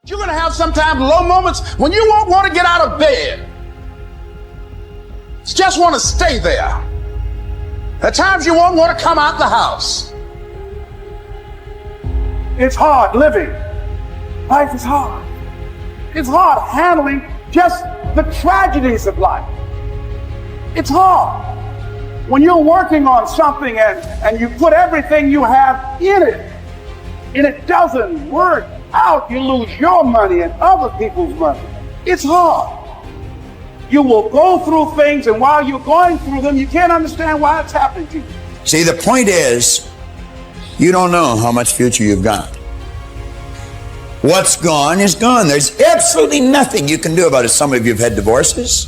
You're going to have sometimes low moments when you won't want to get out of bed. You just want to stay there. At times you won't want to come out the house. It's hard living. Life is hard. It's hard handling just the tragedies of life. It's hard. When you're working on something and you put everything you have in it, and it doesn't work out, you lose your money and other people's money. It's hard. You will go through things, and while you're going through them, you can't understand why it's happening to you. See, the point is, you don't know how much future you've got. What's gone is gone. There's absolutely nothing you can do about it. Some of you have had divorces.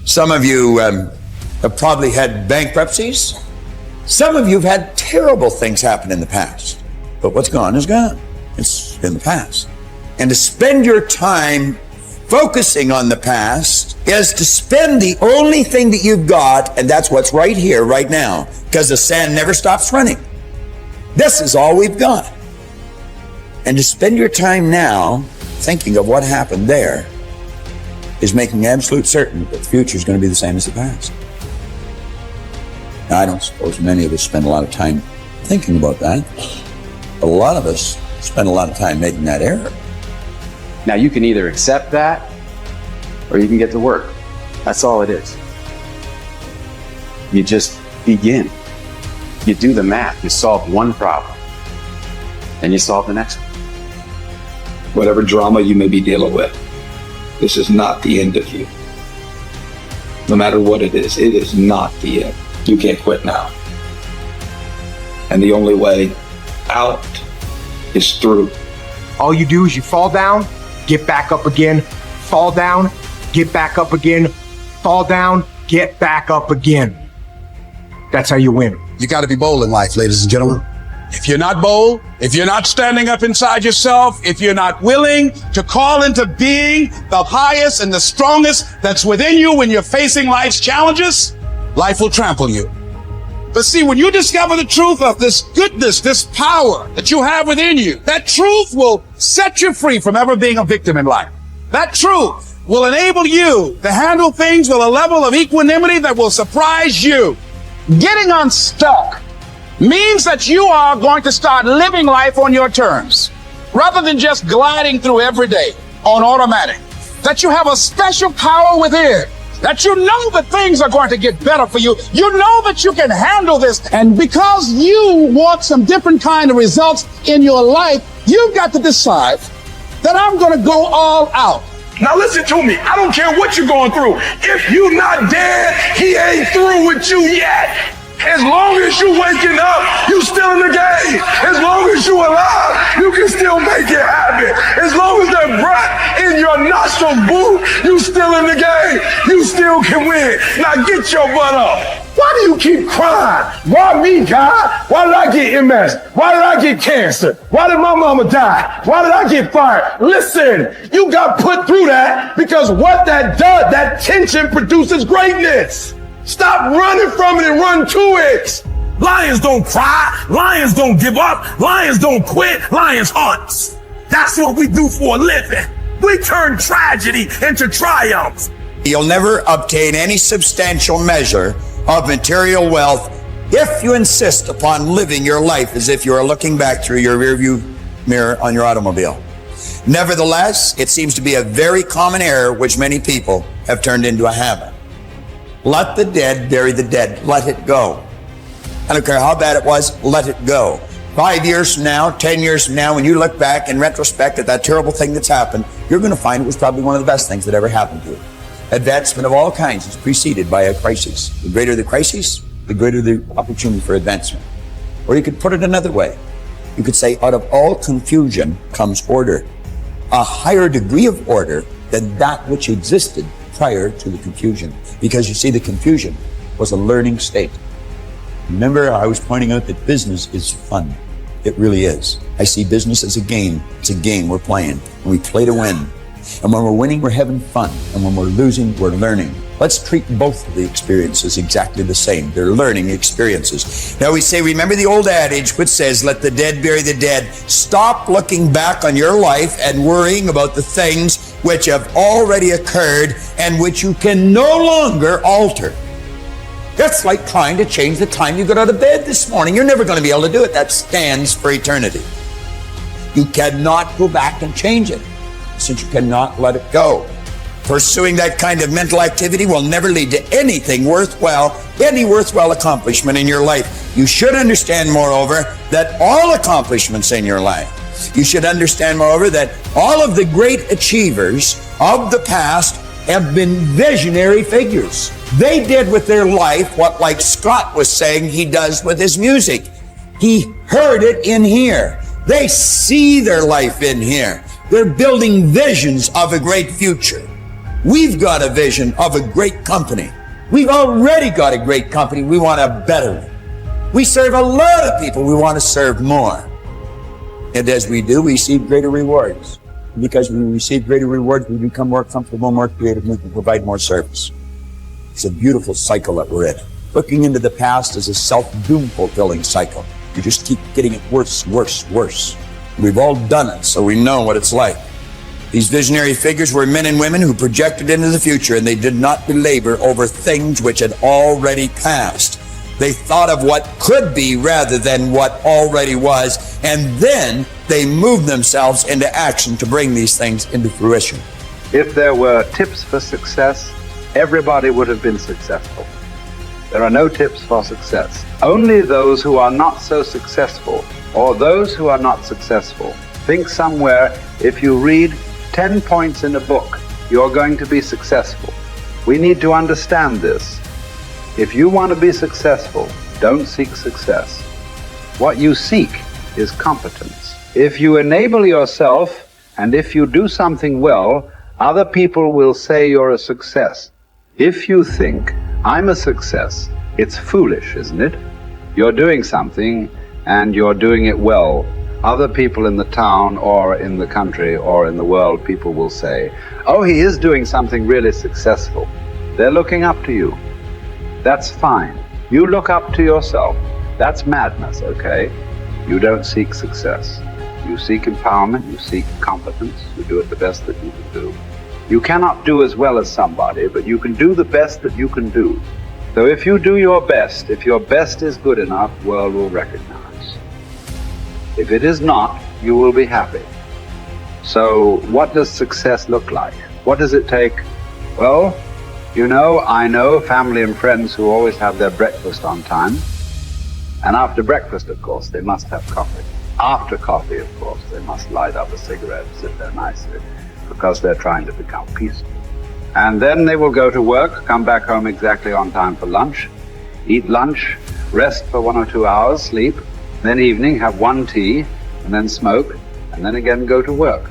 Some of you have probably had bankruptcies. Some of you have had terrible things happen in the past. But what's gone is gone. It's in the past. And to spend your time focusing on the past is to spend the only thing that you've got, and that's what's right here, right now, because the sand never stops running. This is all we've got. And to spend your time now thinking of what happened there is making absolute certain that the future is going to be the same as the past. Now, I don't suppose many of us spend a lot of time thinking about that. But a lot of us spend a lot of time making that error. Now you can either accept that or you can get to work. That's all it is. You just begin. You do the math. You solve one problem. And you solve the next one. Whatever drama you may be dealing with, this is not the end of you. No matter what it is not the end. You can't quit now. And the only way out is through. All you do is you fall down, get back up again, fall down, get back up again, fall down, get back up again. That's how you win. You got to be bold in life, ladies and gentlemen. If you're not bold, if you're not standing up inside yourself, if you're not willing to call into being the highest and the strongest that's within you when you're facing life's challenges, life will trample you. But see, when you discover the truth of this goodness, this power that you have within you, that truth will set you free from ever being a victim in life. That truth will enable you to handle things with a level of equanimity that will surprise you. Getting unstuck means that you are going to start living life on your terms, rather than just gliding through every day on automatic. That you have a special power within. That you know that things are going to get better for you. You know that you can handle this. And because you want some different kind of results in your life, you've got to decide that I'm going to go all out. Now listen to me. I don't care what you're going through. If you're not dead, he ain't through with you yet. As long as you waking up, you still in the game. As long as you alive, you can still make it happen. As long as that breath in your nostril boot, you still in the game. You still can win. Now get your butt up. Why do you keep crying? Why me, God? Why did I get MS? Why did I get cancer? Why did my mama die? Why did I get fired? Listen, you got put through that because what that does, that tension produces greatness. Stop running from it and run to it. Lions don't cry. Lions don't give up. Lions don't quit. Lions hunt. That's what we do for a living. We turn tragedy into triumph. You'll never obtain any substantial measure of material wealth if you insist upon living your life as if you are looking back through your rearview mirror on your automobile. Nevertheless, it seems to be a very common error which many people have turned into a habit. Let the dead bury the dead. Let it go. I don't care how bad it was, let it go. 5 years from now, 10 years from now, when you look back in retrospect at that terrible thing that's happened, you're going to find it was probably one of the best things that ever happened to you. Advancement of all kinds is preceded by a crisis. The greater the crisis, the greater the opportunity for advancement. Or you could put it another way. You could say, out of all confusion comes order. A higher degree of order than that which existed prior to the confusion. Because you see, the confusion was a learning state. Remember, I was pointing out that business is fun. It really is. I see business as a game. It's a game we're playing, and we play to win. And when we're winning, we're having fun. And when we're losing, we're learning. Let's treat both of the experiences exactly the same. They're learning experiences. Now we say, remember the old adage which says, let the dead bury the dead. Stop looking back on your life and worrying about the things which have already occurred and which you can no longer alter. That's like trying to change the time you got out of bed this morning. You're never going to be able to do it. That stands for eternity. You cannot go back and change it, since you cannot let it go. Pursuing that kind of mental activity will never lead to anything worthwhile, any worthwhile accomplishment in your life. You should understand, moreover, that all accomplishments in your life, you should understand, moreover, that all of the great achievers of the past have been visionary figures. They did with their life what, like Scott was saying, he does with his music. He heard it in here. They see their life in here. They're building visions of a great future. We've got a vision of a great company. We've already got a great company. We want a better one. We serve a lot of people. We want to serve more. And as we do, we receive greater rewards. Because we receive greater rewards, we become more comfortable, more creative, we can provide more service. It's a beautiful cycle that we're in. Looking into the past is a self-doom fulfilling cycle. You just keep getting it worse, worse, worse. We've all done it, so we know what it's like. These visionary figures were men and women who projected into the future, and they did not belabor over things which had already passed. They thought of what could be rather than what already was, and then they moved themselves into action to bring these things into fruition. If there were tips for success, everybody would have been successful. There are no tips for success. Only those who are not so successful, or those who are not successful, think somewhere if you read 10 points in a book, you're going to be successful. We need to understand this. If you want to be successful, don't seek success. What you seek is competence. If you enable yourself, and if you do something well, other people will say you're a success. If you think, I'm a success, it's foolish, isn't it? You're doing something, and you're doing it well. Other people in the town, or in the country, or in the world, people will say, oh, he is doing something really successful. They're looking up to you. That's fine. You look up to yourself. That's madness, okay? You don't seek success. You seek empowerment, you seek competence, you do it the best that you can do. You cannot do as well as somebody, but you can do the best that you can do. So if you do your best, if your best is good enough, the world will recognize. If it is not, you will be happy. So what does success look like? What does it take? Well, you know, I know family and friends who always have their breakfast on time. And after breakfast, of course, they must have coffee. After coffee, of course, they must light up a cigarette, sit there nicely, because they're trying to become peaceful. And then they will go to work, come back home exactly on time for lunch, eat lunch, rest for 1 or 2 hours, sleep, then evening have 1 tea, and then smoke, and then again go to work.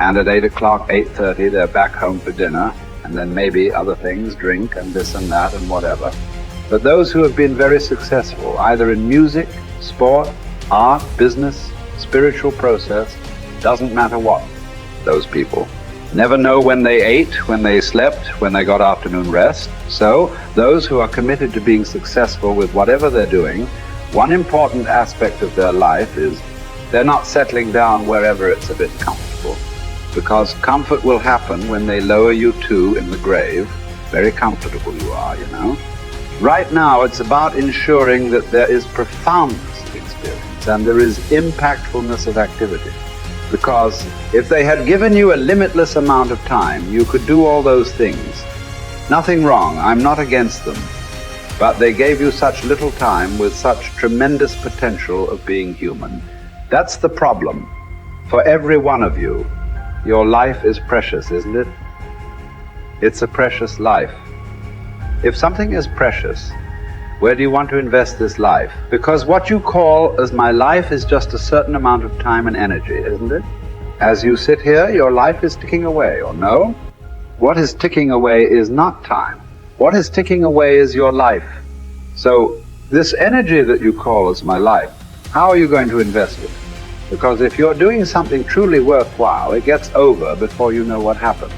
And at 8 o'clock, 8:30, they're back home for dinner, and then maybe other things, drink and this and that and whatever. But those who have been very successful, either in music, sport, art, business, spiritual process, doesn't matter what, those people never know when they ate, when they slept, when they got afternoon rest. So those who are committed to being successful with whatever they're doing, one important aspect of their life is they're not settling down wherever it's a bit comfortable, because comfort will happen when they lower you too in the grave. Very comfortable you are, you know. Right now it's about ensuring that there is profoundness of experience and there is impactfulness of activity. Because if they had given you a limitless amount of time, you could do all those things. Nothing wrong, I'm not against them. But they gave you such little time with such tremendous potential of being human. That's the problem. For every one of you, your life is precious, isn't it? It's a precious life. If something is precious, where do you want to invest this life? Because what you call as my life is just a certain amount of time and energy, isn't it? As you sit here, your life is ticking away, or no? What is ticking away is not time. What is ticking away is your life. So this energy that you call as my life, how are you going to invest it? Because if you're doing something truly worthwhile, it gets over before you know what happened.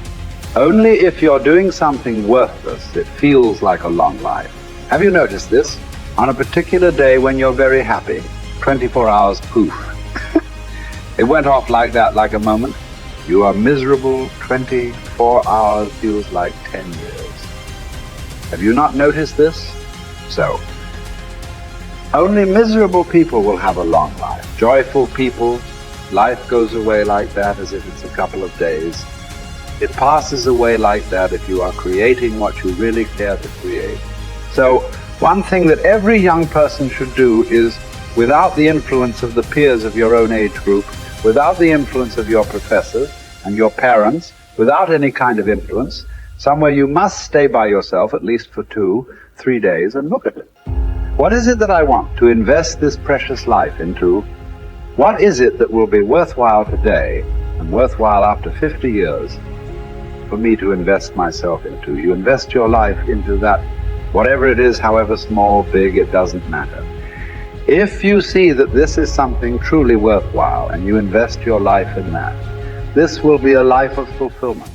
Only if you're doing something worthless, it feels like a long life. Have you noticed this? On a particular day when you're very happy, 24 hours, poof. It went off like that, like a moment. You are miserable, 24 hours feels like 10 years. Have you not noticed this? So, only miserable people will have a long life. Joyful people, life goes away like that as if it's a couple of days. It passes away like that if you are creating what you really care to create. So, one thing that every young person should do is, without the influence of the peers of your own age group, without the influence of your professors and your parents, without any kind of influence, somewhere you must stay by yourself at least for 2-3 days and look at it. What is it that I want to invest this precious life into? What is it that will be worthwhile today and worthwhile after 50 years for me to invest myself into? You invest your life into that, whatever it is, however small, big, it doesn't matter. If you see that this is something truly worthwhile and you invest your life in that, this will be a life of fulfillment.